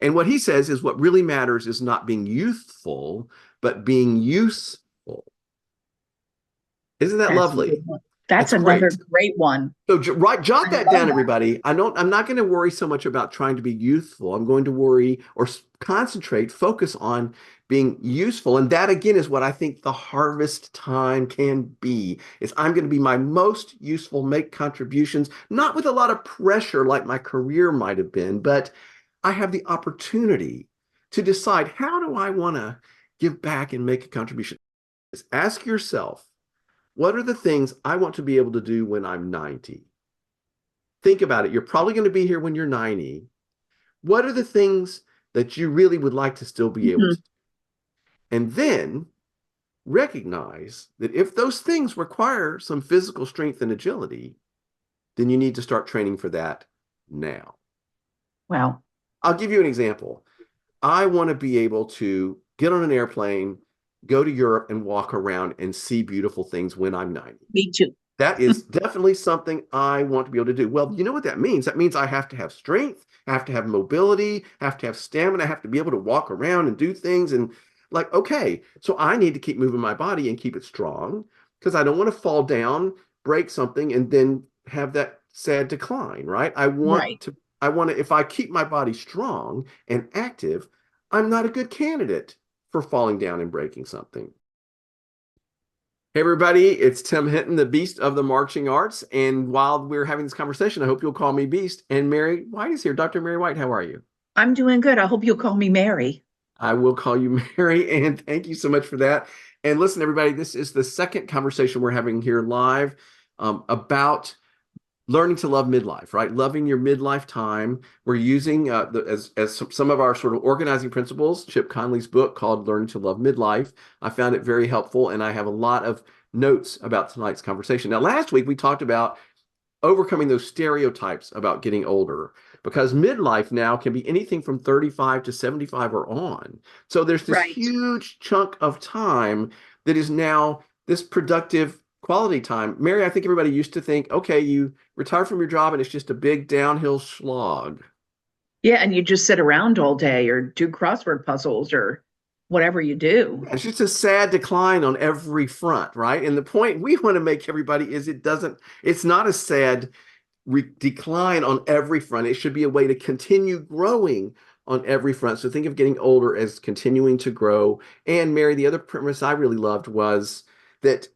And what he says is what really matters is not being youthful, but being useful. Isn't that That's a lovely? good one. That's That's another great. great one. So jot I that love down, that. everybody. I'm not going to worry so much about trying to be youthful. I'm going to worry or concentrate, focus on being useful. And that again is what I think the harvest time can be, is I'm going to be my most useful, make contributions, not with a lot of pressure like my career might have been, but I have the opportunity to decide, how do I want to give back and make a contribution? Ask yourself, what are the things I want to be able to do when I'm 90? Think about it. You're probably going to be here when you're 90. What are the things that you really would like to still be able to Mhm. do? And then recognize that if those things require some physical strength and agility, then you need to start training for that now. Wow. I'll give you an example. I want to be able to get on an airplane, go to Europe, and walk around and see beautiful things when I'm 90. Me too. That is definitely something I want to be able to do. Well, you know what that means? That means I have to have strength, I have to have mobility, I have to have stamina, I have to be able to walk around and do things. And like, okay, so I need to keep moving my body and keep it strong because I don't want to fall down, break something, and then have that sad decline, right? Right. I want to, if I keep my body strong and active, I'm not a good candidate for falling down and breaking something. Hey everybody, it's Tim Hinton, the Beast of the Marching Arts. And while we're having this conversation, I hope you'll call me Beast. And Mary White is here. Dr. Mary White, how are you? I'm doing good. I hope you'll call me Mary. I will call you Mary, and thank you so much for that. And listen, everybody, this is the second conversation we're having here live about learning to love midlife, right? Loving your midlife time. We're using as some of our sort of organizing principles, Chip Conley's book called Learning to Love Midlife. I found it very helpful, and I have a lot of notes about tonight's conversation. Now, last week we talked about overcoming those stereotypes about getting older, because midlife now can be anything from 35 to 75 or on. So there's this Right. huge chunk of time that is now this productive quality time. Mary, I think everybody used to think, okay, you retire from your job and it's just a big downhill slog. Yeah, and you just sit around all day or do crossword puzzles or whatever you do. It's just a sad decline on every front, right? And the point we want to make everybody is it's not a sad decline on every front. It should be a way to continue growing on every front. So think of getting older as continuing to grow. And Mary, the other premise I really loved was that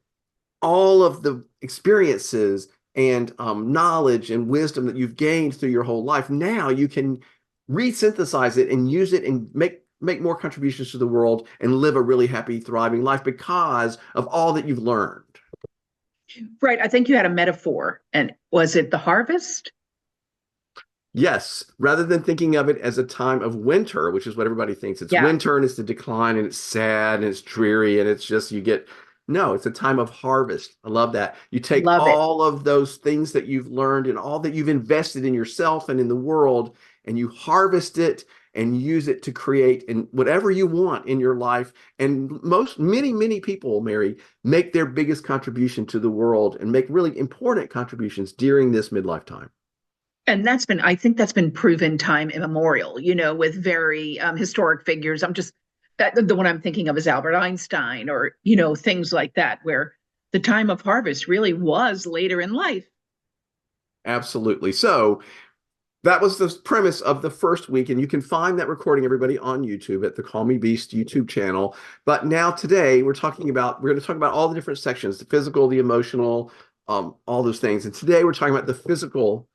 all of the experiences and knowledge and wisdom that you've gained through your whole life, now you can resynthesize it and use it and make more contributions to the world and live a really happy, thriving life because of all that you've learned. Right. I think you had a metaphor. And was it the harvest? Yes, rather than thinking of it as a time of winter, which is what everybody thinks. It's Yeah. winter and it's the decline and it's sad and it's dreary and it's just no, it's a time of harvest. I love that. You take Love it. all of those things that you've learned and all that you've invested in yourself and in the world, and you harvest it and use it to create and whatever you want in your life. And many people, Mary, make their biggest contribution to the world and make really important contributions during this midlife time. And I think that's been proven time immemorial, with very historic figures. The one I'm thinking of is Albert Einstein or, things like that, where the time of harvest really was later in life. Absolutely. So that was the premise of the first week, and you can find that recording, everybody, on YouTube at the Call Me Beast YouTube channel. But now today we're going to talk about all the different sections, the physical, the emotional, all those things. And today we're talking about the physical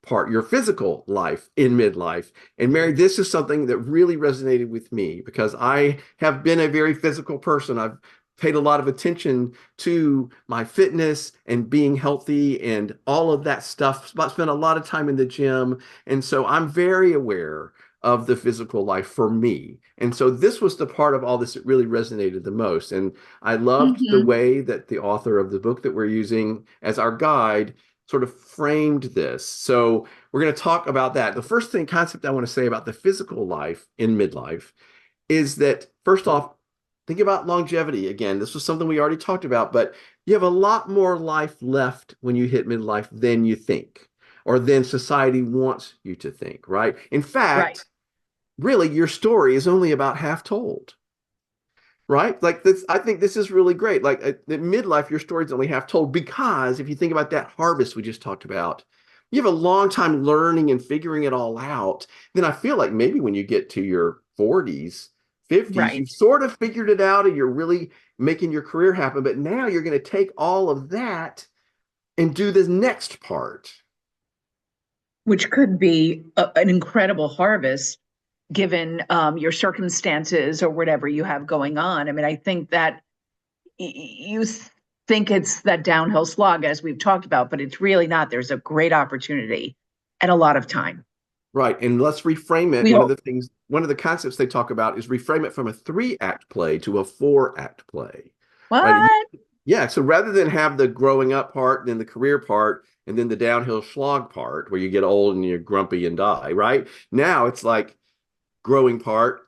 part, your physical life in midlife. And Mary, this is something that really resonated with me because I have been a very physical person. I've paid a lot of attention to my fitness and being healthy and all of that stuff. Spent a lot of time in the gym. And so I'm very aware of the physical life for me. And so this was the part of all this that really resonated the most. And I loved the Hmm. way that the author of the book that we're using as our guide sort of framed this. So we're going to talk about that. The first concept I want to say about the physical life in midlife is that, first off, think about longevity. Again, this was something we already talked about, but you have a lot more life left when you hit midlife than you think, or than society wants you to think, right? In Right. fact, really your story is only about half told, right? Like this, I think this is really great. Like the midlife, your story's only half told because if you think about that harvest we just talked about, you have a long time learning and figuring it all out. Then I feel like maybe when you get to your 40s, 50s, Right. you've sort of figured it out and you're really making your career happen. But now you're going to take all of that and do this next part. Which could be an incredible harvest given your circumstances or whatever you have going on. I mean, I think that you think it's that downhill slog as we've talked about, but it's really not. There's a great opportunity and a lot of time. Right. And let's reframe it. We One of hope. the things, one of the concepts they talk about is reframe it from a 3 act play to a 4 act play. Right. What? Yeah. So rather than have the growing up part and then the career part and then the downhill slog part where you get old and you're grumpy and die, right? Now it's like growing part,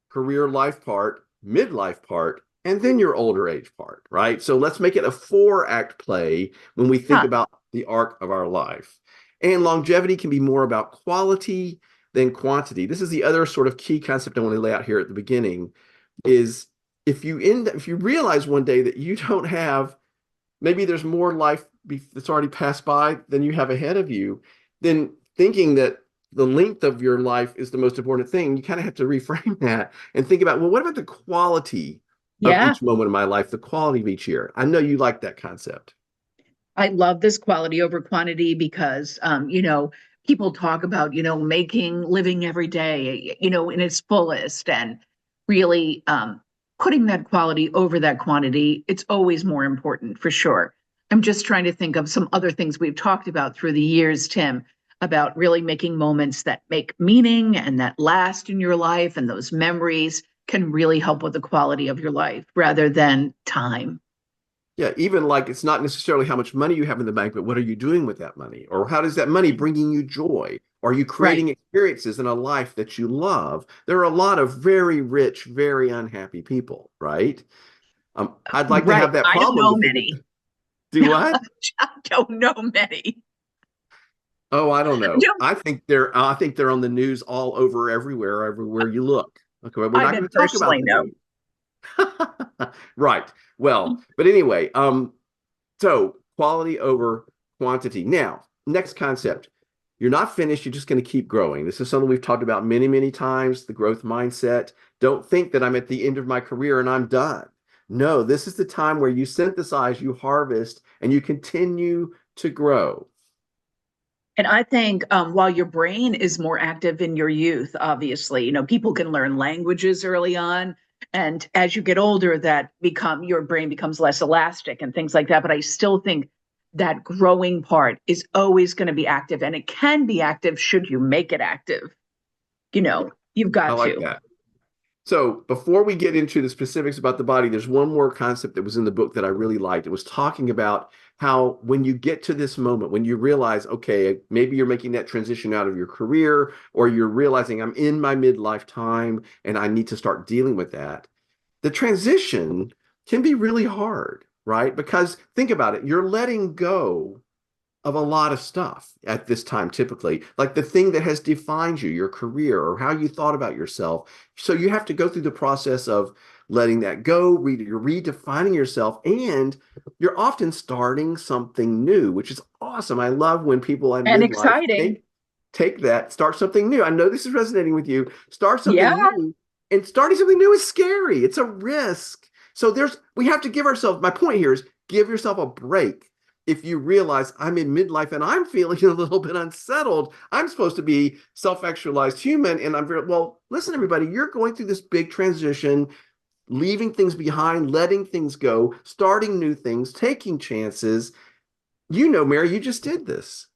career life part, midlife part, and then your older age part, right? So let's make it a 4 act play when we think Huh. about the arc of our life. And longevity can be more about quality than quantity. This is the other sort of key concept I want to lay out here at the beginning is if you realize one day that you don't have, maybe there's more life that's already passed by than you have ahead of you, then thinking that the length of your life is the most important thing, you kind of have to reframe that and think about, well, what about the quality of Yeah. each moment of my life, the quality of each year? I know you like that concept. I love this quality over quantity because, people talk about, making living every day, in its fullest and really putting that quality over that quantity. It's always more important for sure. I'm just trying to think of some other things we've talked about through the years, Tim, about really making moments that make meaning and that last in your life. And those memories can really help with the quality of your life rather than time. Yeah, even like it's not necessarily how much money you have in the bank, but what are you doing with that money? Or how does that money bringing you joy? Are you Right. creating experiences in a life that you love? There are a lot of very rich, very unhappy people, right? I'd like to Right. have that I don't problem know to think of, many. do what? I don't know many. Oh, I don't know. Don't, I think they're on the news all over everywhere you look. Okay, but we're I not going didn't to talk about personally the know. news. Right. Well, but anyway, so quality over quantity. Now, next concept. You're not finished, you're just going to keep growing. This is something we've talked about many, many times, the growth mindset. Don't think that I'm at the end of my career and I'm done. No, this is the time where you synthesize, you harvest, and you continue to grow. And I think while your brain is more active in your youth, obviously, people can learn languages early on. And as you get older, that become your brain becomes less elastic and things like that. But I still think that growing part is always going to be active and it can be active should you make it active. You've I got like to. that. So before we get into the specifics about the body, there's one more concept that was in the book that I really liked. It was talking about how when you get to this moment, when you realize, okay, maybe you're making that transition out of your career, or you're realizing I'm in my midlife time and I need to start dealing with that. The transition can be really hard, right? Because think about it, you're letting go of a lot of stuff at this time, typically, like the thing that has defined you, your career, or how you thought about yourself. So you have to go through the process of letting that go, you're redefining yourself, and you're often starting something new, which is awesome. I love when people at And midlife exciting. take that, start something new. I know this is resonating with you. Start Yeah. something new, and starting something new is scary. It's a risk. So we have to give ourselves, my point here is give yourself a break if you realize I'm in midlife and I'm feeling a little bit unsettled. I'm supposed to be self-actualized human. And I'm very, well, listen, everybody, you're going through this big transition, leaving things behind, letting things go, starting new things, taking chances. You know, Mary, you just did this.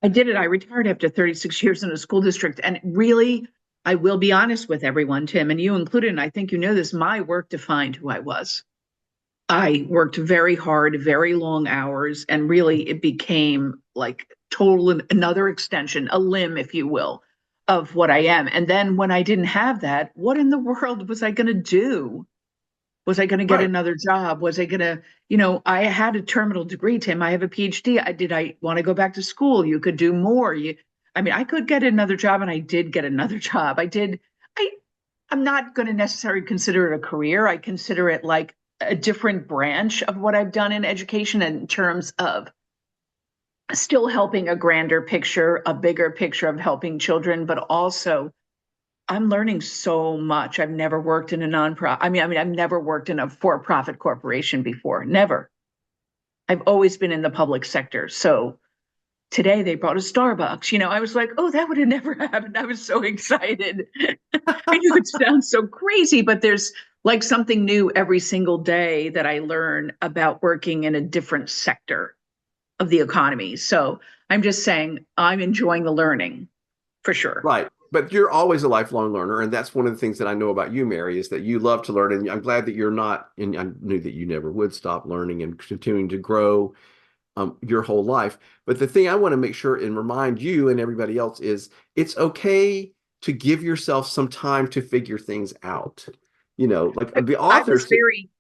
I did it. I retired after 36 years in a school district. And really, I will be honest with everyone, Tim, and you included, and I think you know this, my work defined who I was. I worked very hard, very long hours, and really it became like total another extension, a limb, if you will, of what I am. And then when I didn't have that, what in the world was I going to do? Was I going to get Right. another job? Was I going to, I had a terminal degree, Tim. I have a PhD. Did I want to go back to school? You could do more. I mean, I could get another job, and I did get another job. I, I'm not going to necessarily consider it a career. I consider it like a different branch of what I've done in education in terms of still helping a grander picture, a bigger picture of helping children, but also I'm learning so much. I've never worked in a nonprofit. I've never worked in a for-profit corporation before. Never. I've always been in the public sector. So today they brought a Starbucks. I was like, oh, that would have never happened. I was so excited. I know it sounds so crazy, but there's like something new every single day that I learn about working in a different sector of the economy. So I'm just saying I'm enjoying the learning for sure. Right. But you're always a lifelong learner. And that's one of the things that I know about you, Mary, is that you love to learn. And I'm glad that you're not, and I knew that you never would stop learning and continuing to grow your whole life. But the thing I want to make sure and remind you and everybody else is it's okay to give yourself some time to figure things out. Like the I author was said, very,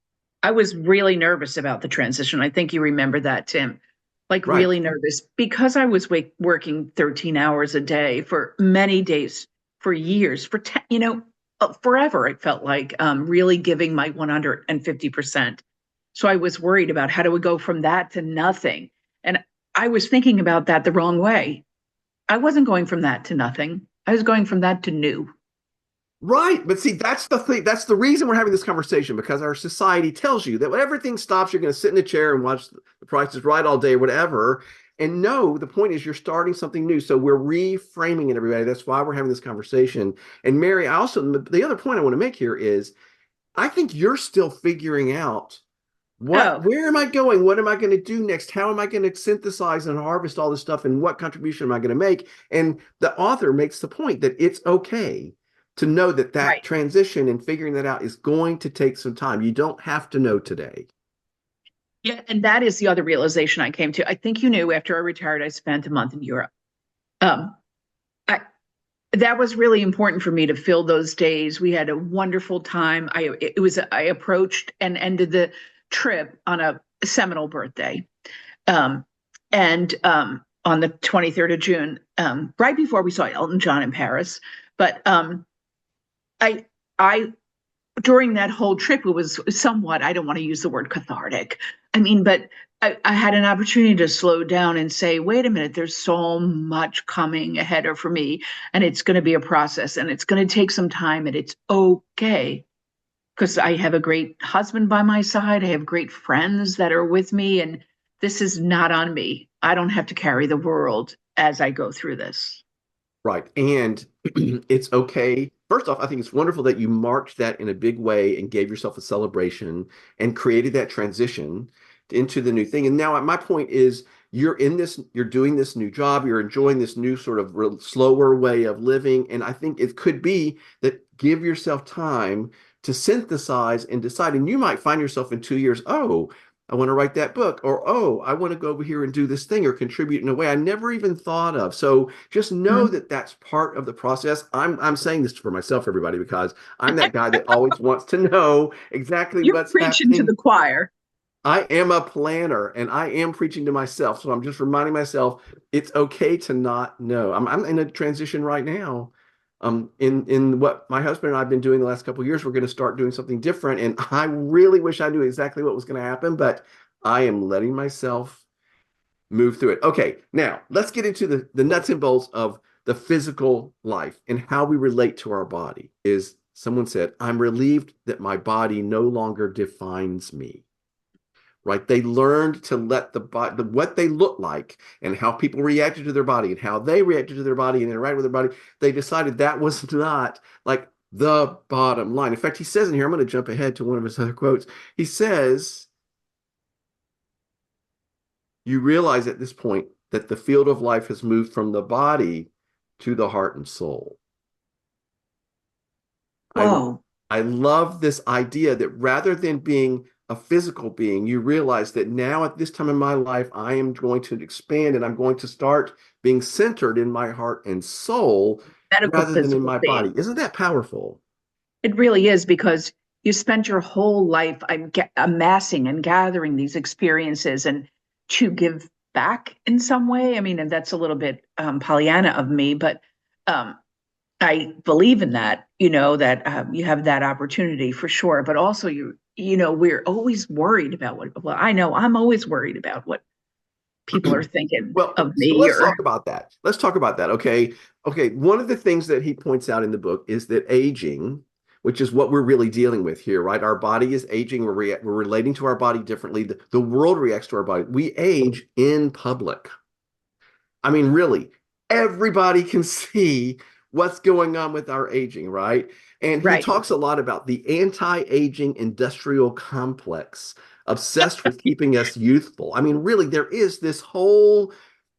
I was really nervous about the transition. I think you remember that, Tim. Like right, really nervous because I was working 13 hours a day for many days, for years, forever. It felt like really giving my 150%. So I was worried about how do we go from that to nothing. And I was thinking about that the wrong way. I wasn't going from that to nothing. I was going from that to new. right. But see, that's the thing. That's the reason we're having this conversation because our society tells you that when everything stops, you're going to sit in a chair and watch the Price is Right all day, whatever. And no, the point is you're starting something new. So we're reframing it, everybody. That's why we're having this conversation. And Mary, I also, the other point I want to make here is I think you're still figuring out Oh, where am I going? What am I going to do next? How am I going to synthesize and harvest all this stuff? And what contribution am I going to make? And the author makes the point that it's okay to know that that right. transition and figuring that out is going to take some time. You don't have to know today. Yeah. And that is the other realization I came to. I think you knew after I retired, I spent a month in Europe. Um, I, that was really important for me to fill those days. We had a wonderful time. I approached and ended the trip on a seminal birthday. Um, and on the 23rd of June, right before we saw Elton John in Paris. But I I during that whole trip, it was somewhat, I don't want to use the word cathartic. But I had an opportunity to slow down and say, wait a minute, there's so much coming ahead for me, and it's going to be a process, and it's going to take some time, and it's okay. Because I have a great husband by my side, I have great friends that are with me, and this is not on me. I don't have to carry the world as I go through this. Right. And it's okay. First off, I think it's wonderful that you marked that in a big way and gave yourself a celebration and created that transition into the new thing. And now my point is you're doing this new job, you're enjoying this new sort of slower way of living. And I think it could be that give yourself time to synthesize and decide. And you might find yourself in 2 years, oh, I want to write that book, or oh, I want to go over here and do this thing or contribute in a way I never even thought of. So just know Mhm. that that's part of the process. I'm saying this for myself, everybody, because I'm that guy that always wants to know exactly You're what's preaching to happening. the choir. I am a planner and I am preaching to myself. So I'm just reminding myself it's okay to not know. I'm in a transition right now. In what my husband and I have been doing the last couple of years, we're going to start doing something different. And I really wish I knew exactly what was going to happen, but I am letting myself move through it. Okay, now let's get into the nuts and bolts of the physical life and how we relate to our body. Is someone said, I'm relieved that my body no longer defines me, right? They learned to let the body, what they look like and how people reacted to their body and how they reacted to their body and interacted with their body. They decided that was not like the bottom line. In fact, he says in here, I'm going to jump ahead to one of his other quotes. He says, you realize at this point that the field of life has moved from the body to the heart and soul. I Whoa. I love this idea that rather than being a physical being, you realize that now at this time in my life, I am going to expand and I'm going to start being centered in my heart and soul Medical rather than in physical my being. body. Isn't that powerful? It really is because you spent your whole life amassing and gathering these experiences and to give back in some way. I mean, and that's a little bit Pollyanna of me, but um, I believe in that, that you have that opportunity for sure. But also, we're always worried about well, I know I'm always worried about what people are thinking Well, of so me let's or talk about that. Let's talk about that. Okay. Okay. One of the things that he points out in the book is that aging, which is what we're really dealing with here, right? Our body is aging. We're relating to our body differently. The world reacts to our body. We age in public. I mean, really, everybody can see what's going on with our aging, right? And he right, talks a lot about the anti-aging industrial complex, obsessed with keeping us youthful. I mean, really, there is this whole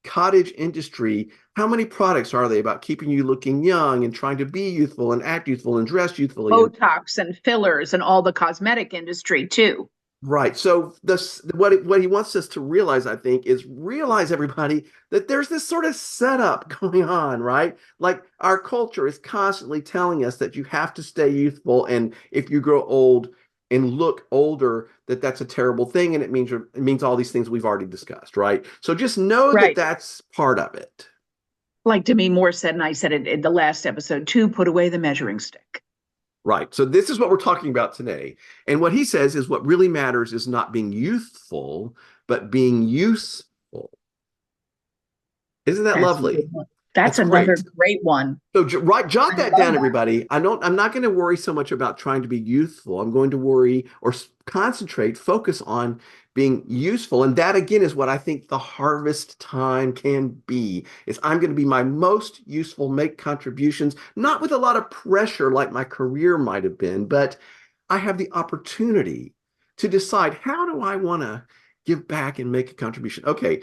cottage industry. How many products are they about keeping you looking young and trying to be youthful and act youthful and dress youthfully? And Botox and fillers and all the cosmetic industry too. right. So this what he wants us to realize, I think, is realize everybody that there's this sort of setup going on, right? Like our culture is constantly telling us that you have to stay youthful, and if you grow old and look older, that that's a terrible thing, and it means all these things we've already discussed, right? So just know that Right. that's part of it. Like Demi Moore said, and I said it in the last episode too, put away the measuring stick. Right. So this is what we're talking about today. And what he says is what really matters is not being youthful, but being useful. Isn't that That's a lovely? good one. That's That's another great. great one. So jot I that love down, that. everybody. I'm not going to worry so much about trying to be youthful. I'm going to worry or concentrate, focus on being useful. And that again is what I think the harvest time can be. Is I'm going to be my most useful, make contributions, not with a lot of pressure like my career might have been, but I have the opportunity to decide how do I want to give back and make a contribution. Okay,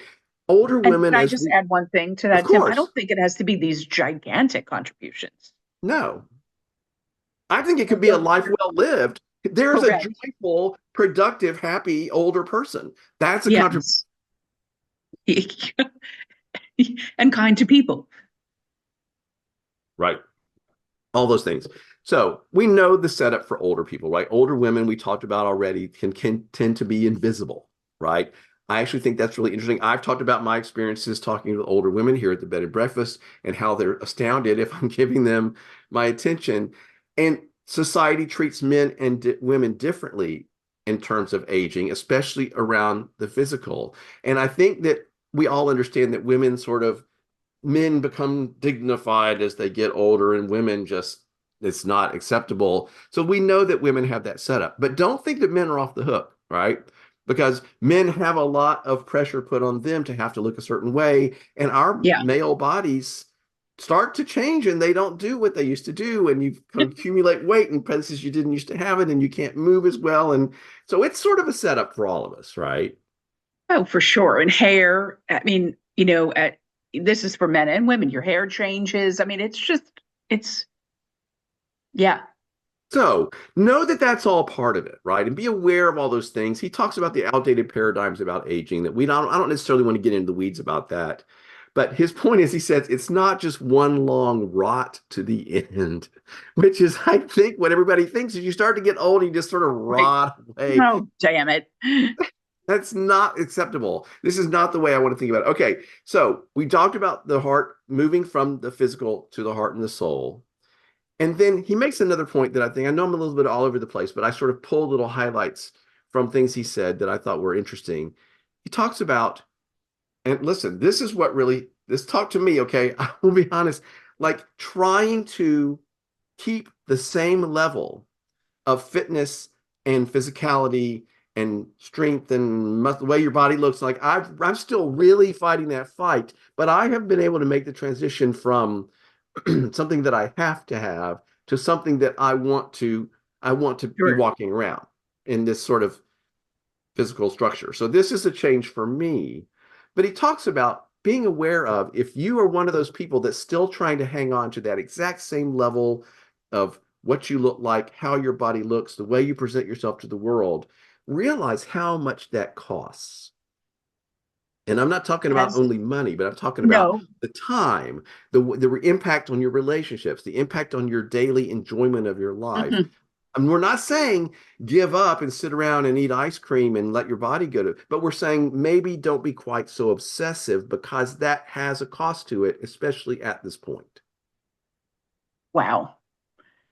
older And women can I as just we, add one thing to of that, Tim? I course, don't think it has to be these gigantic contributions. no. I think it could be a life well lived. There's a Correct. joyful, productive, happy older person. That's a contribution, Yes. And kind to people. right? All those things. So we know the setup for older people, right? Older women, we talked about already, can tend to be invisible, right? I actually think that's really interesting. I've talked about my experiences talking to older women here at the bed and breakfast and how they're astounded if I'm giving them my attention. And society treats men and women differently in terms of aging, especially around the physical. And I think that we all understand that women sort of men become dignified as they get older and women just it's not acceptable. So we know that women have that setup, but don't think that men are off the hook, right? Because men have a lot of pressure put on them to have to look a certain way, and our Yeah. male bodies start to change and they don't do what they used to do, and you accumulate weight in places you didn't used to have it, and you can't move as well. And so it's sort of a setup for all of us, right? Oh, for sure. And hair. I mean, this is for men and women. Your hair changes. I mean, it's, yeah. So know that that's all part of it, right? And be aware of all those things. He talks about the outdated paradigms about aging that I don't necessarily want to get into the weeds about that. But his point is, he says it's not just one long rot to the end, which is, I think, what everybody thinks is you start to get old, you just sort of Right. rot away. Oh, damn it. That's not acceptable. This is not the way I want to think about it. Okay, so we talked about the heart moving from the physical to the heart and the soul. And then he makes another point that I know I'm a little bit all over the place, but I sort of pulled little highlights from things he said that I thought were interesting. He talks about, and listen, this is what really, this talk to me, okay? I will be honest, like trying to keep the same level of fitness and physicality and strength and the way your body looks like I'm still really fighting that fight, but I have been able to make the transition from something that I have to have to something that I want to be Sure. walking around in this sort of physical structure. So this is a change for me. But he talks about being aware of if you are one of those people that's still trying to hang on to that exact same level of what you look like, how your body looks, the way you present yourself to the world, realize how much that costs. And I'm not talking about As only money, but I'm talking about no, the time, the impact on your relationships, the impact on your daily enjoyment of your life. mhm. And we're not saying give up and sit around and eat ice cream and let your body go to, but we're saying maybe don't be quite so obsessive because that has a cost to it, especially at this point. Wow.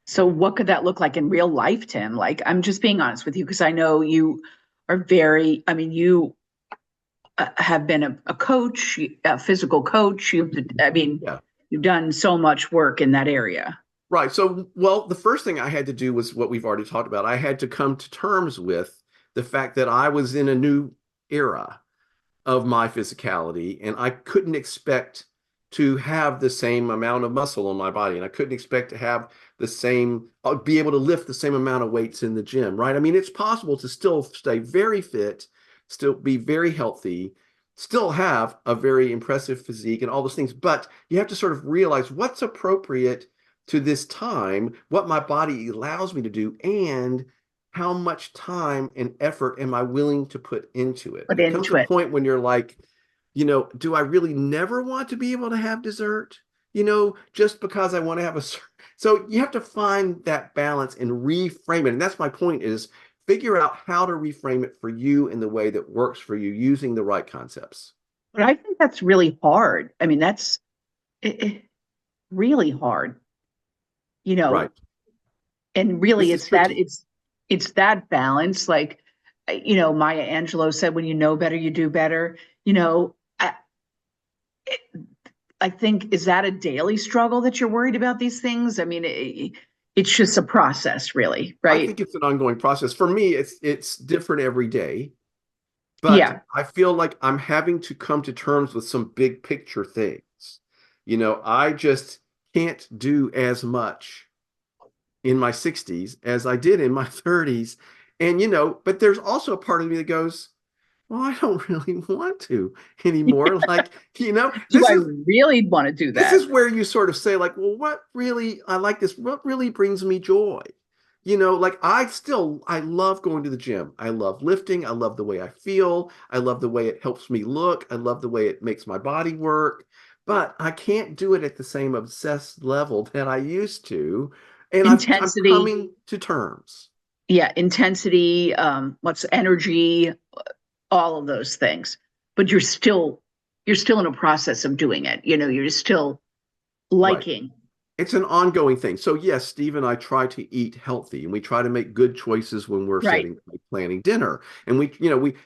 So what could that look like in real life, Tim? Like, I'm just being honest with you because I know you are very, I mean, you have been a coach, a physical coach. I mean, Yeah. you've done so much work in that area. Right. So, well, the first thing I had to do was what we've already talked about. I had to come to terms with the fact that I was in a new era of my physicality, and I couldn't expect to have the same amount of muscle on my body, and I couldn't expect to have the same, be able to lift the same amount of weights in the gym, right? I mean, it's possible to still stay very fit, still be very healthy, still have a very impressive physique and all those things, but you have to sort of realize what's appropriate to this time, what my body allows me to do, and how much time and effort am I willing to put into it? Put There comes a into it. point when you're like, do I really never want to be able to have dessert? Just because I want to have a. So you have to find that balance and reframe it. And that's my point is figure out how to reframe it for you in the way that works for you using the right concepts. But I think that's really hard. I mean, that's really hard, you Right. know, and really This is it's that tricky. it's that balance. Like, Maya Angelou said, when you know better, you do better. You know, I, I think, is that a daily struggle that you're worried about these things? I mean, it's just a process, really, I right? think it's an ongoing process. For me, it's different every day. But Yeah. I feel like I'm having to come to terms with some big picture things. I just can't do as much in my 60s as I did in my 30s. And, but there's also a part of me that goes, well, I don't really want to anymore. Like, Do I really want to do this that? is where you sort of say, like, well, what really, I like this, what really brings me joy? Like I love going to the gym. I love lifting. I love the way I feel. I love the way it helps me look. I love the way it makes my body work. But I can't do it at the same obsessed level that I used to. And I'm Intensity, coming to terms. yeah, intensity, what's energy, all of those things. But you're still in a process of doing it. You're still Right. liking. It's an ongoing thing. So yes, Steve and I try to eat healthy and we try to make good choices when we're Right. setting like planning dinner. And we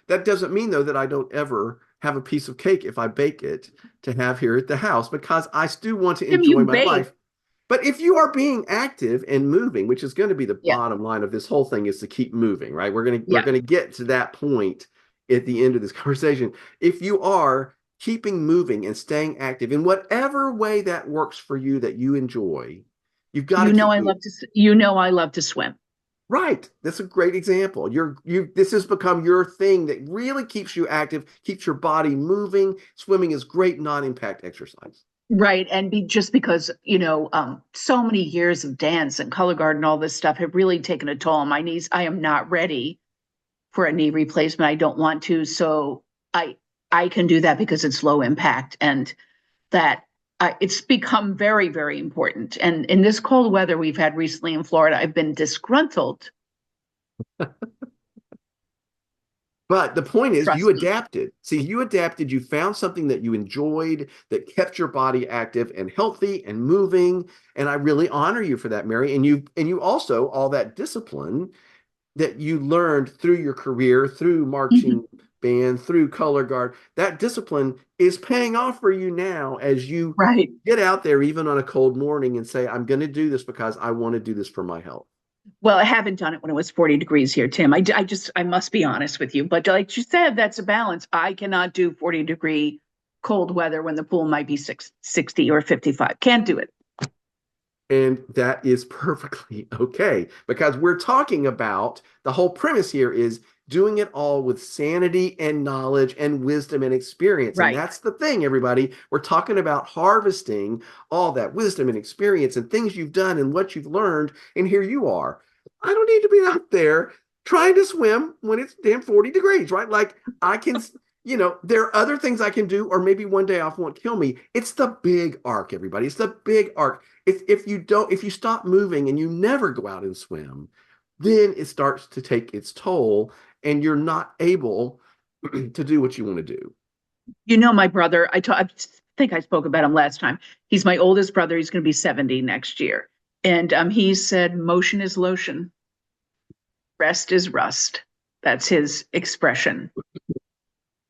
that doesn't mean though that I don't ever have a piece of cake if I bake it to have here at the house because I still want to Tim, enjoy you my bake. life. But if you are being active and moving, which is going to be the Yeah. bottom line of this whole thing is to keep moving, right? We're Yeah. going to get to that point at the end of this conversation. If you are keeping moving and staying active in whatever way that works for you that you enjoy, you've got to keep moving. I love to swim. Right. That's a great example. This has become your thing that really keeps you active, keeps your body moving. Swimming is great non-impact exercise. Right. And just because, so many years of dance and color guard and all this stuff have really taken a toll on my knees. I am not ready for a knee replacement. I don't want to. So I I can do that because it's low impact and that it's become very, very important. And in this cold weather we've had recently in Florida, I've been disgruntled. But the point is, you Trust me. adapted. See, you adapted. You found something that you enjoyed that kept your body active and healthy and moving. And I really honor you for that, Mary. And you also all that discipline that you learned through your career, through Mhm. marching band, through color guard. That discipline is paying off for you now as you Right. get out there, even on a cold morning, and say, "I'm going to do this because I want to do this for my health." Well, I haven't done it when it was 40 degrees here, Tim. I must be honest with you. But like you said, that's a balance. I cannot do 40-degree cold weather when the pool might be 60 or 55. Can't do it. And that is perfectly okay because we're talking about the whole premise here is doing it all with sanity and knowledge and wisdom and experience. And Right. that's the thing, everybody. We're talking about harvesting all that wisdom and experience and things you've done and what you've learned. And here you are. I don't need to be out there trying to swim when it's damn 40 degrees, right? Like I can, there are other things I can do, or maybe one day off won't kill me. It's the big arc, everybody. It's the big arc. If you stop moving and you never go out and swim, then it starts to take its toll and you're not able to do what you want to do. My brother, I think I spoke about him last time. He's my oldest brother. He's going to be 70 next year. And he said, motion is lotion, rest is rust. That's his expression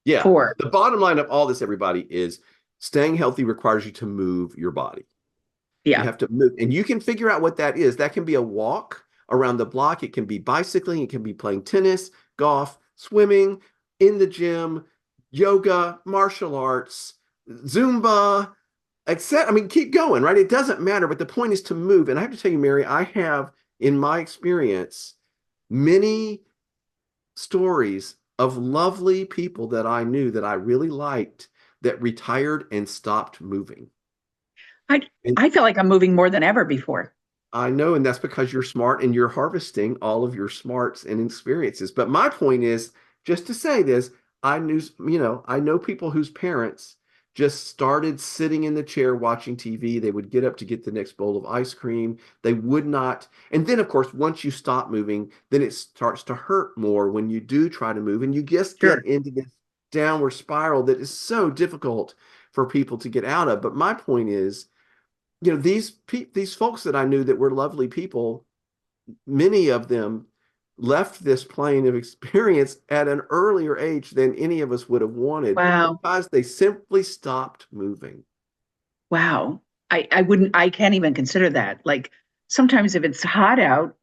Yeah. for, The bottom line of all this, everybody, is staying healthy requires you to move your body. You yeah, have to move, and you can figure out what that is. That can be a walk around the block. It can be bicycling. It can be playing tennis, golf, swimming, in the gym, yoga, martial arts, Zumba, etc. I mean, keep going, right? It doesn't matter, but the point is to move. And I have to tell you, Mary, I have, in my experience, many stories of lovely people that I knew that I really liked that retired and stopped moving. I, And I feel like I'm moving more than ever before. I know, and that's because you're smart and you're harvesting all of your smarts and experiences. But my point is just to say this, I know people whose parents just started sitting in the chair watching TV. They would get up to get the next bowl of ice cream. They would not. And then, of course, once you stop moving, then it starts to hurt more when you do try to move. And you just get Sure. into this downward spiral that is so difficult for people to get out of. But my point is, these folks that I knew that were lovely people, many of them left this plane of experience at an earlier age than any of us would have wanted Wow. because they simply stopped moving. Wow. I can't even consider that. Like sometimes if it's hot out,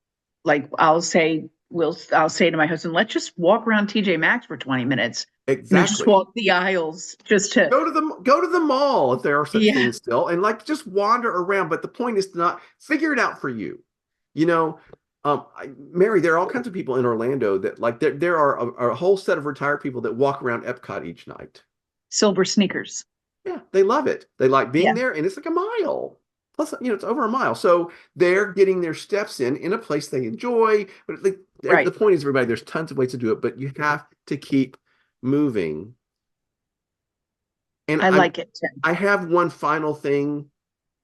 like I'll say to my husband, let's just walk around TJ Maxx for 20 minutes, just Exactly. walk the aisles just to, Go to the mall if there are such yeah, things still, and like just wander around. But the point is to not figure it out for you. You know, Mary, there are all kinds of people in Orlando that like there are a whole set of retired people that walk around Epcot each night. silver sneakers. Yeah, they love it. They like Yeah, being there, and it's like a mile. Plus, it's over a mile. So they're getting their steps in a place they enjoy. But the right. point is, everybody, there's tons of ways to do it, but you have to keep moving. And I like it, Tim. I have one final thing.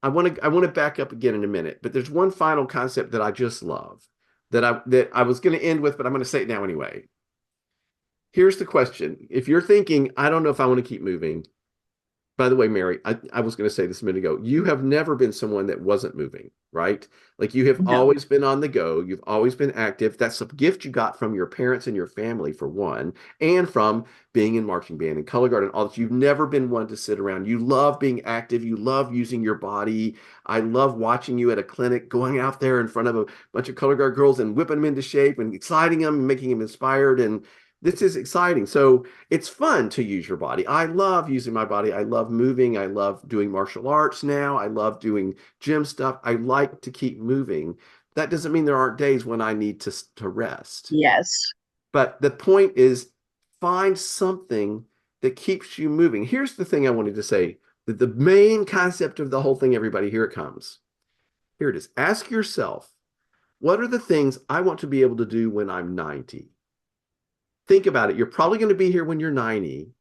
I want to back up again in a minute, but there's one final concept that I just love that I was going to end with, but I'm going to say it now anyway. Here's the question. If you're thinking, I don't know if I want to keep moving, by the way, Mary, I was going to say this a minute ago. You have never been someone that wasn't moving, right? Like you have No, always been on the go. You've always been active. That's a gift you got from your parents and your family, for one, and from being in marching band and color guard and all that. You've never been one to sit around. You love being active. You love using your body. I love watching you at a clinic, going out there in front of a bunch of color guard girls and whipping them into shape and exciting them and making them inspired. And this is exciting. So it's fun to use your body. I love using my body. I love moving. I love doing martial arts now. I love doing gym stuff. I like to keep moving. That doesn't mean there aren't days when I need to rest. yes. But the point is find something that keeps you moving. Here's the thing I wanted to say, that the main concept of the whole thing, everybody, here it comes. Here it is. Ask yourself, what are the things I want to be able to do when I'm 90? Think about it. You're probably going to be here when you're 90.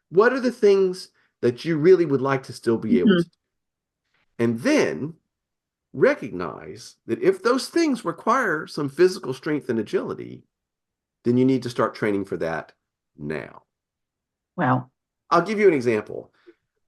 What are the things that you really would like to still be able Mhm. to do? And then recognize that if those things require some physical strength and agility, then you need to start training for that now. Wow. I'll give you an example.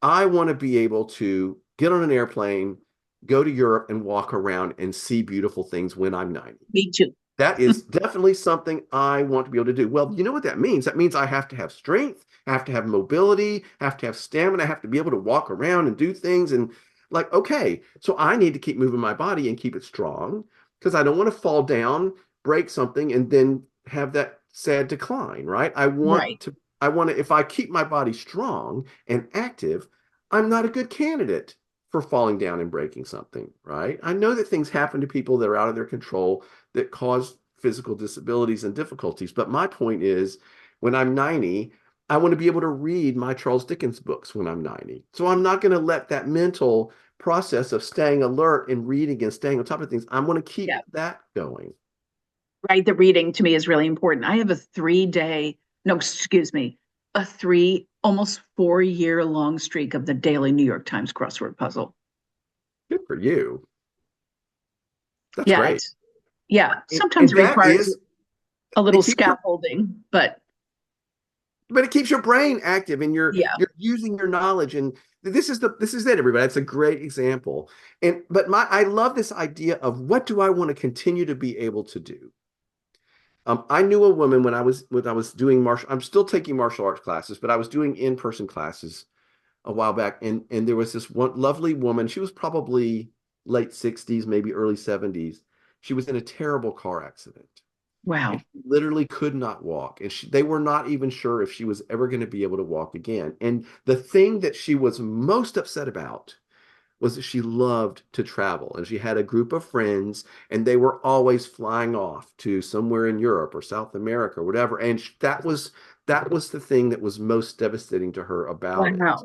I want to be able to get on an airplane, go to Europe, and walk around and see beautiful things when I'm 90. Me too. That is definitely something I want to be able to do. Well, you know what that means? That means I have to have strength, I have to have mobility, I have to have stamina, I have to be able to walk around and do things. And like, okay, so I need to keep moving my body and keep it strong because I don't want to fall down, break something, and then have that sad decline, right? Right. If I keep my body strong and active, I'm not a good candidate for falling down and breaking something, right? I know that things happen to people that are out of their control that cause physical disabilities and difficulties. But my point is, when I'm 90, I want to be able to read my Charles Dickens books when I'm 90. So I'm not going to let that mental process of staying alert and reading and staying on top of things, I'm going to keep Yeah. that going. Right. The reading to me is really important. I have a 3 day, no, excuse me, a almost 4 year long streak of the daily New York Times crossword puzzle. Good for you. That's Yeah, great. it's Yeah, And sometimes it that requires is, a it little keeps your, scaffolding, but but it keeps your brain active, and yeah. you're using your knowledge. And this is it, everybody. It's a great example. And but my I love this idea of what do I want to continue to be able to do. I knew a woman when I was doing martial. I'm still taking martial arts classes, but I was doing in-person classes a while back, and there was this one lovely woman. She was probably late 60s, maybe early 70s. She was in a terrible car accident, and Wow. she literally could not walk. And they were not even sure if she was ever going to be able to walk again. And the thing that she was most upset about was that she loved to travel, and she had a group of friends, and they were always flying off to somewhere in Europe or South America or whatever. And that was the thing that was most devastating to her about it. Wow.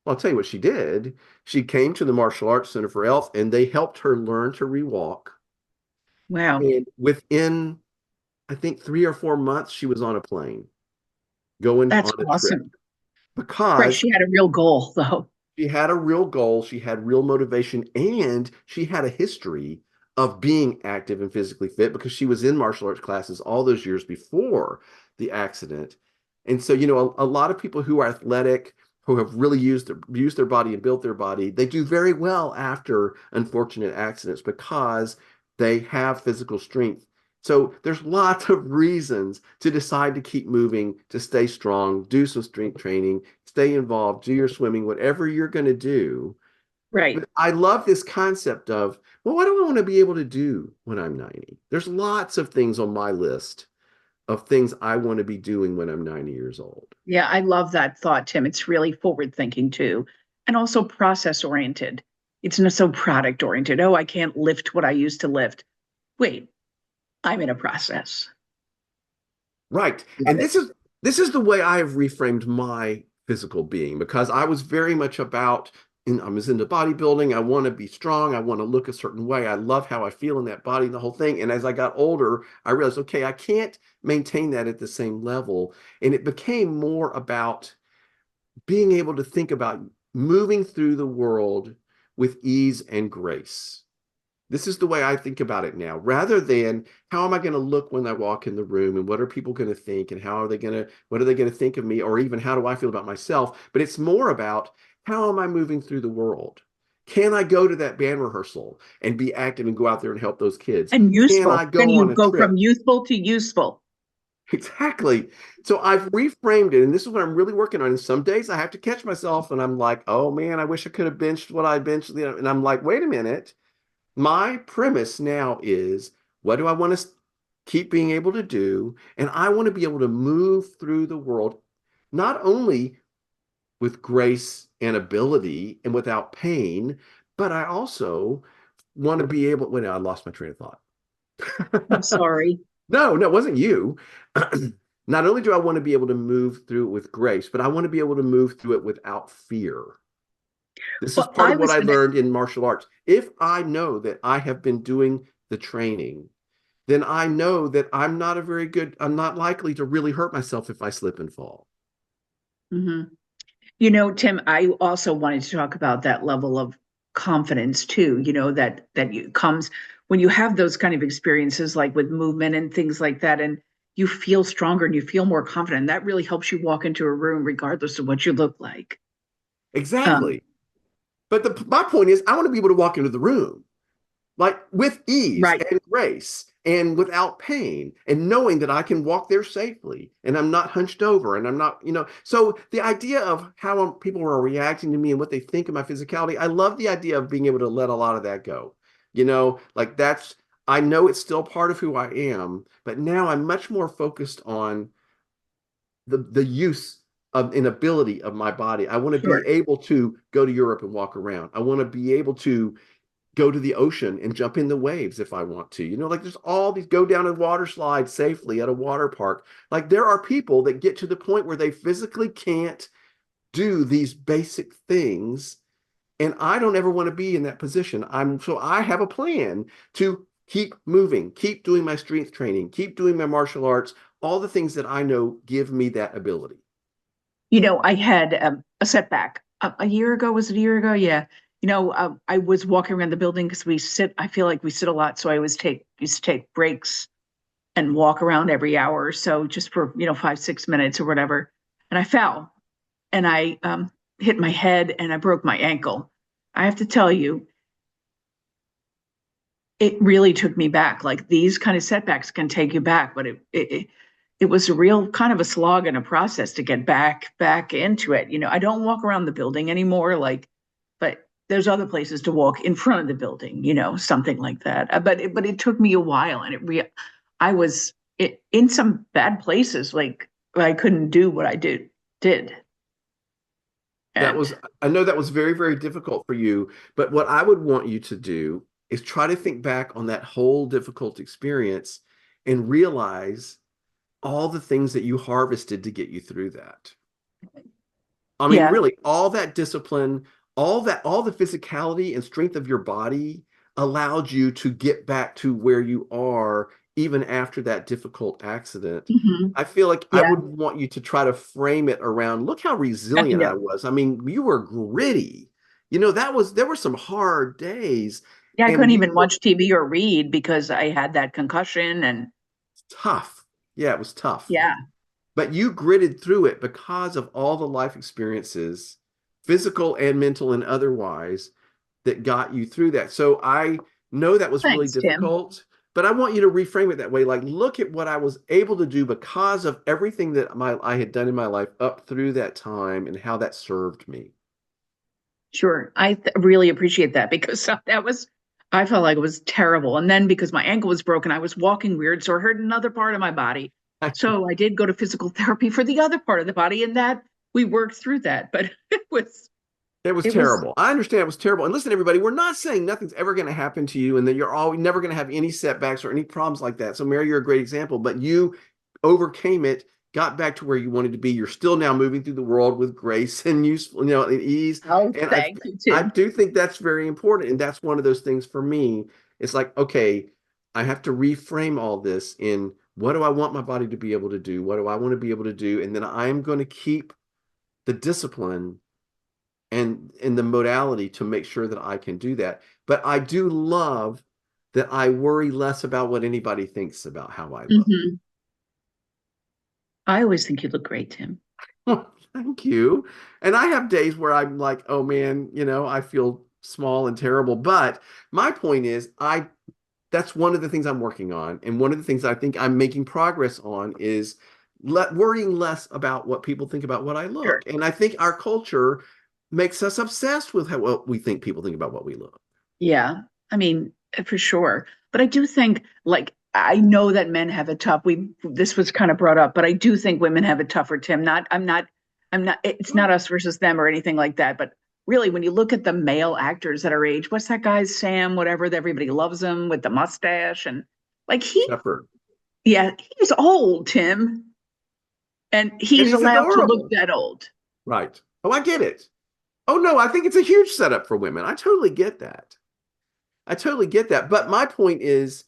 Well, I'll tell you what she did. She came to the Martial Arts Center for Health, and they helped her learn to rewalk. Wow. And within, I think, 3 or 4 months, she was on a plane going That's on a trip awesome. Right. because She had a real goal, though. she had a real goal, she had real motivation, and she had a history of being active and physically fit because she was in martial arts classes all those years before the accident. And so, a lot of people who are athletic, who have really used their body and built their body, they do very well after unfortunate accidents because they have physical strength. So there's lots of reasons to decide to keep moving, to stay strong, do some strength training, stay involved, do your swimming, whatever you're going to do. Right. But I love this concept of, well, what do I want to be able to do when I'm 90? There's lots of things on my list of things I want to be doing when I'm 90 years old. Yeah, I love that thought, Tim. It's really forward thinking too, and also process oriented. It's not so product oriented. Oh, I can't lift what I used to lift. Wait, I'm in a process. Right. Love And it. this is the way I have reframed my physical being because I was very much I was into bodybuilding. I want to be strong. I want to look a certain way. I love how I feel in that body, the whole thing. And as I got older, I realized, okay, I can't maintain that at the same level. And it became more about being able to think about moving through the world with ease and grace. This is the way I think about it now, rather than how am I going to look when I walk in the room and what are people going to think and what are they going to think of me, or even how do I feel about myself? But it's more about how am I moving through the world? Can I go to that band rehearsal and be active and go out there and help those kids? And Can I useful. Can go you on a go from trip? youthful to useful? Exactly. So I've reframed it, and this is what I'm really working on. And some days I have to catch myself, and I'm like, "Oh man, I wish I could have benched what I benched." And I'm like, "Wait a minute." My premise now is what do I want to keep being able to do? And I want to be able to move through the world, not only with grace and ability and without pain, but I also want to be able, wait, I lost my train of I'm thought. sorry. No, it wasn't you. Not only do I want to be able to move through it with grace, but I want to be able to move through it without fear. This is Well, part I of what was I going to, learned in martial arts. If I know that I have been doing the training, then I know that I'm not likely to really hurt myself if I slip and fall. Mhm. Tim, I also wanted to talk about that level of confidence too, that you comes when you have those kind of experiences like with movement and things like that, and you feel stronger and you feel more confident. That really helps you walk into a room regardless of what you look like. Um, Exactly. But my point is, I want to be able to walk into the room like with ease right. and grace and without pain and knowing that I can walk there safely and I'm not hunched over and I'm not, so the idea of how people are reacting to me and what they think of my physicality, I love the idea of being able to let a lot of that go. Like I know it's still part of who I am, but now I'm much more focused on the use of an ability of my body. I want to be Sure. able to go to Europe and walk around. I want to be able to go to the ocean and jump in the waves if I want to. Like there's all these go down a water slide safely at a water park. Like there are people that get to the point where they physically can't do these basic things. And I don't ever want to be in that position. So I have a plan to keep moving, keep doing my strength training, keep doing my martial arts, all the things that I know give me that ability. I had a setback a year ago. Was it a year ago? Yeah. I was walking around the building because I feel like we sit a lot. So I used to take breaks and walk around every hour or so just for, 5, 6 minutes or whatever. And I fell and I hit my head and I broke my ankle. I have to tell you, it really took me back. Like these kind of setbacks can take you back, but it was a real kind of a slog and a process to get back into it. I don't walk around the building anymore, but there's other places to walk in front of the building, something like that. But it took me a while, and I was in some bad places, like I couldn't do what I did, That and was, I know that was very, very difficult for you, but what I would want you to do is try to think back on that whole difficult experience and realize all the things that you harvested to get you through that. I mean, yeah, really, all that discipline, all the physicality and strength of your body allowed you to get back to where you are even after that difficult accident. hmm I feel like I yeah, would want you to try to frame it around, look how I resilient I know. was. I mean, you were gritty. There were some hard days Yeah, I and couldn't you even were watch TV or read because I had that concussion, and tough. Yeah, it was tough. yeah, But you gritted through it because of all the life experiences, physical and mental and otherwise, that got you through that. So I know that was really thanks, Tim. difficult, but I want you to reframe it that way. Like, look at what I was able to do because of everything that I had done in my life up through that time and how that served me. Sure. Really appreciate that because I felt like it was terrible. And then because my ankle was broken, I was walking weird. So I hurt another part of my body. So I did go to physical therapy for the other part of the body, and that we worked through that. But It was it was, terrible. I understand it was terrible. And listen, everybody, we're not saying nothing's ever going to happen to you and that you're all never going to have any setbacks or any problems like that. So, Mary, you're a great example, but you overcame it, got back to where you wanted to be. You're still now moving through the world with grace and useful, and ease. oh, And thank you, I Tim. do think that's very important. And that's one of those things for me. It's like, okay, I have to reframe all this in what do I want my body to be able to do? What do I want to be able to do? And then I'm going to keep the discipline and in the modality to make sure that I can do that. But I do love that I worry less about what anybody thinks about how I look. Hmm. I always think you look great, Tim. Well, thank you. And I have days where I'm like, oh man, I feel small and terrible. But my point is, that's one of the things I'm working on. And one of the things I think I'm making progress on is worrying less about what people think about what I Sure. look. And I think our culture makes us obsessed with what we think people think about what we look. Yeah. I mean, for sure. But I do think, like, I know that men have it tough. This was kind of brought up, but I do think women have it tougher, Tim. It's not us versus them or anything like that. But really, when you look at the male actors at our age, what's that guy's Sam, whatever, that everybody loves him with the mustache and like Shepherd. yeah, he's old, Tim, and And he's he's allowed to look adorable. that old. Right. Oh, I get it. Oh, no, I think it's a huge setup for women. I totally get that. I totally get that. But my point is,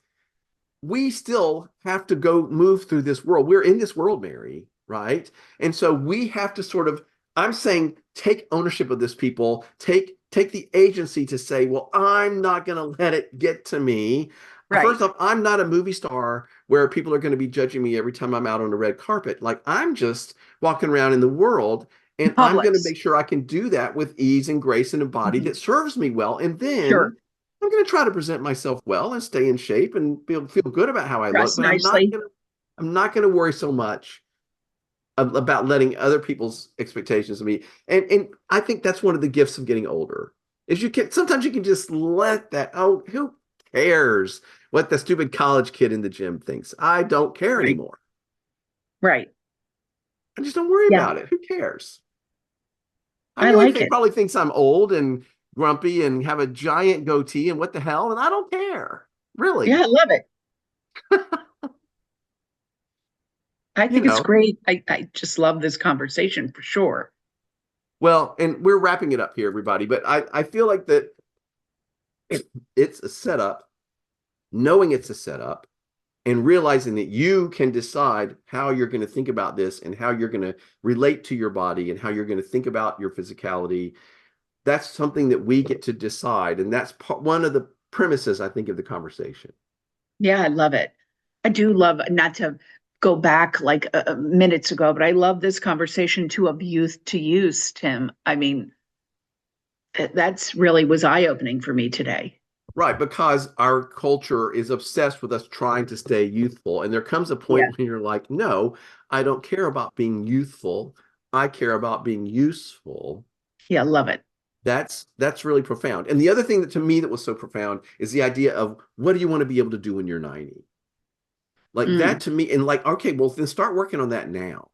we still have to go move through this world. We're in this world, Mary, right? And so we have to sort of, I'm saying, take ownership of this, people. Take the agency to say, well, I'm not going to let it get to me. Right. First off, I'm not a movie star where people are going to be judging me every time I'm out on a red carpet. Like I'm just walking around in the world and I'm going to Publix. make sure I can do that with ease and grace and a body Mhm. that serves me well. And Sure. then I'm going to try to present myself well and stay in shape and feel good about how I look, Dress but nicely. I'm not going to worry so much about letting other people's expectations of me. And I think that's one of the gifts of getting older. Is you can sometimes you can just let that, oh, who cares what the stupid college kid in the gym thinks? I don't care Right. anymore. Right. I just don't worry Yeah. about it. Who cares? I I know he like it. probably thinks I'm old and grumpy and have a giant goatee and what the hell, and I don't care. Yeah, I Really. love it. I You think it's know, great. I just love this conversation for sure. well, and we're wrapping it up here, everybody, but I feel like that it's a setup, knowing it's a setup, and realizing that you can decide how you're going to think about this and how you're going to relate to your body and how you're going to think about your physicality That's something that we get to decide. And that's one of the premises, I think, of the conversation. Yeah, I love it. I do love, not to go back like minutes ago, but I love this conversation too of youth to use, Tim. I mean, that's really was eye-opening for me today. Right, because our culture is obsessed with us trying to stay youthful. And there comes a Yeah. point when you're like, no, I don't care about being youthful. I care about being useful. Yeah, love it. That's really profound. And the other thing that to me that was so profound is the idea of what do you want to be able to do when you're 90? Like that Mm. to me, and like, okay, well, then start working on that now.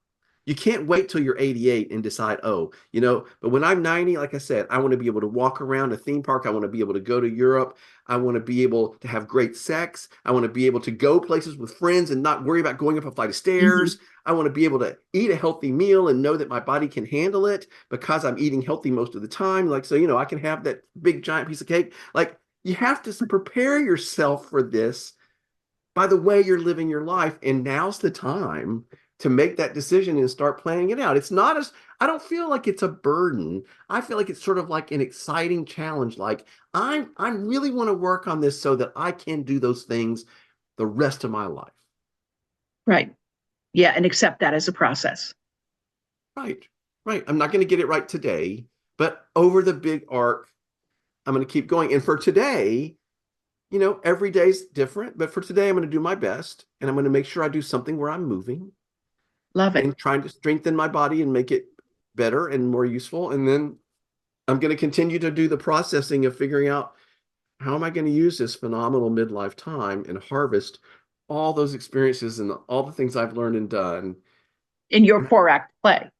You can't wait till you're 88 and decide, oh, but when I'm 90, like I said, I want to be able to walk around a theme park. I want to be able to go to Europe. I want to be able to have great sex. I want to be able to go places with friends and not worry about going up a flight of Hmm. stairs. I want to be able to eat a healthy meal and know that my body can handle it because I'm eating healthy most of the time. Like, so, I can have that big giant piece of cake. Like, you have to prepare yourself for this by the way you're living your life. And now's the time to make that decision and start planning it out. It's not as, I don't feel like it's a burden. I feel like it's sort of like an exciting challenge. Like I really want to work on this so that I can do those things the rest of my life. Right. Yeah, and accept that as a process. Right. Right. I'm not going to get it right today, but over the big arc, I'm going to keep going. And for today, every day's different, but for today, I'm going to do my best and I'm going to make sure I do something where I'm moving Love it. and trying to strengthen my body and make it better and more useful. And then I'm going to continue to do the processing of figuring out how am I going to use this phenomenal midlife time and harvest all those experiences and all the things I've learned and done In your 4 act play.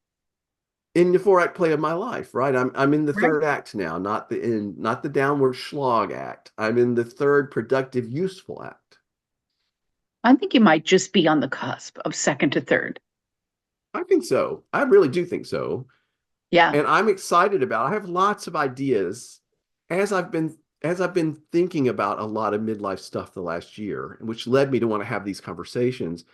in the four act play of my life, right? I'm in the Right. third act now, not the downward slog act. I'm in the third productive, useful act. I think you might just be on the cusp of second to third. I think so. I really do think so. Yeah. And I'm excited about. I have lots of ideas as I've been thinking about a lot of midlife stuff the last year, which led me to want to have these conversations.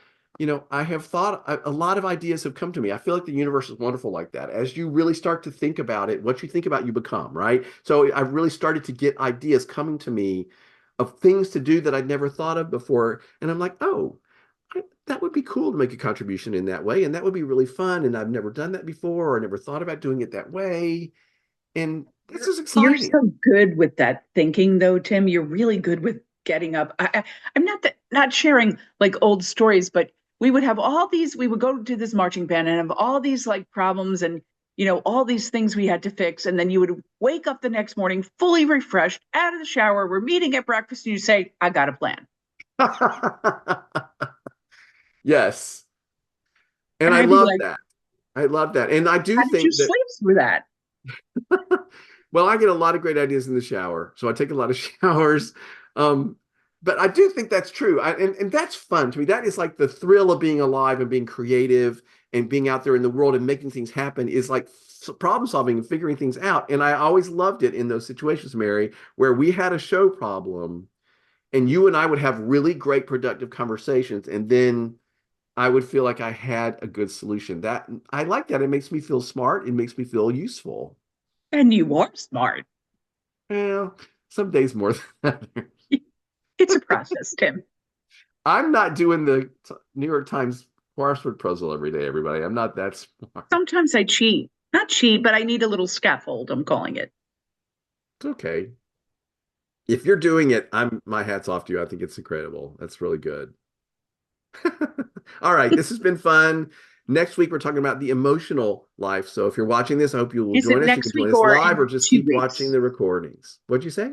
I have thought a lot of ideas have come to me. I feel like the universe is wonderful like that. As you really start to think about it, what you think about, you become, right? So I've really started to get ideas coming to me of things to do that I'd never thought of before. And I'm like, oh, that would be cool to make a contribution in that way. And that would be really fun. And I've never done that before or never thought about doing it that way. And this is You're exciting. so good with that thinking, though, Tim. You're really good with getting up. I'm not sharing like old stories, but we would have all these. We would go to this marching band and have all these like problems and all these things we had to fix. And then you would wake up the next morning fully refreshed, out of the shower. We're meeting at breakfast, and you say, "I got a plan," Yes. And and I I'd be love like, that. I love that. And I do "How did you think that, sleep through that?" well, I get a lot of great ideas in the shower. So I take a lot of showers. Um, but I do think that's true. And that's fun to me. That is like the thrill of being alive and being creative and being out there in the world and making things happen is like problem solving and figuring things out. And I always loved it in those situations, Mary, where we had a show problem and you and I would have really great productive conversations. And then I would feel like I had a good solution. That I like that. It makes me feel smart. It makes me feel useful. And you are smart. Well, some days more than others. It's a process, Tim. I'm not doing the New York Times crossword puzzle every day, everybody. I'm not that smart. Sometimes I cheat. Not cheat, but I need a little scaffold, I'm calling it. It's okay. If you're doing it, my hat's off to you. I think it's incredible. That's really good. All right, this has been fun. Next week, we're talking about the emotional life. So if you're watching this, I hope you will Is join it us. You can next join week us or live or in just two keep watching weeks? the recordings. What'd you say?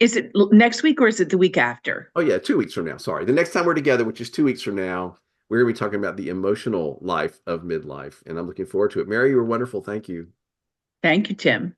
Is it next week or is it the week after? Oh, yeah, 2 weeks from now. Sorry. The next time we're together, which is 2 weeks from now, we're going to be talking about the emotional life of midlife. And I'm looking forward to it. Mary, you were wonderful. Thank you. Thank you, Tim.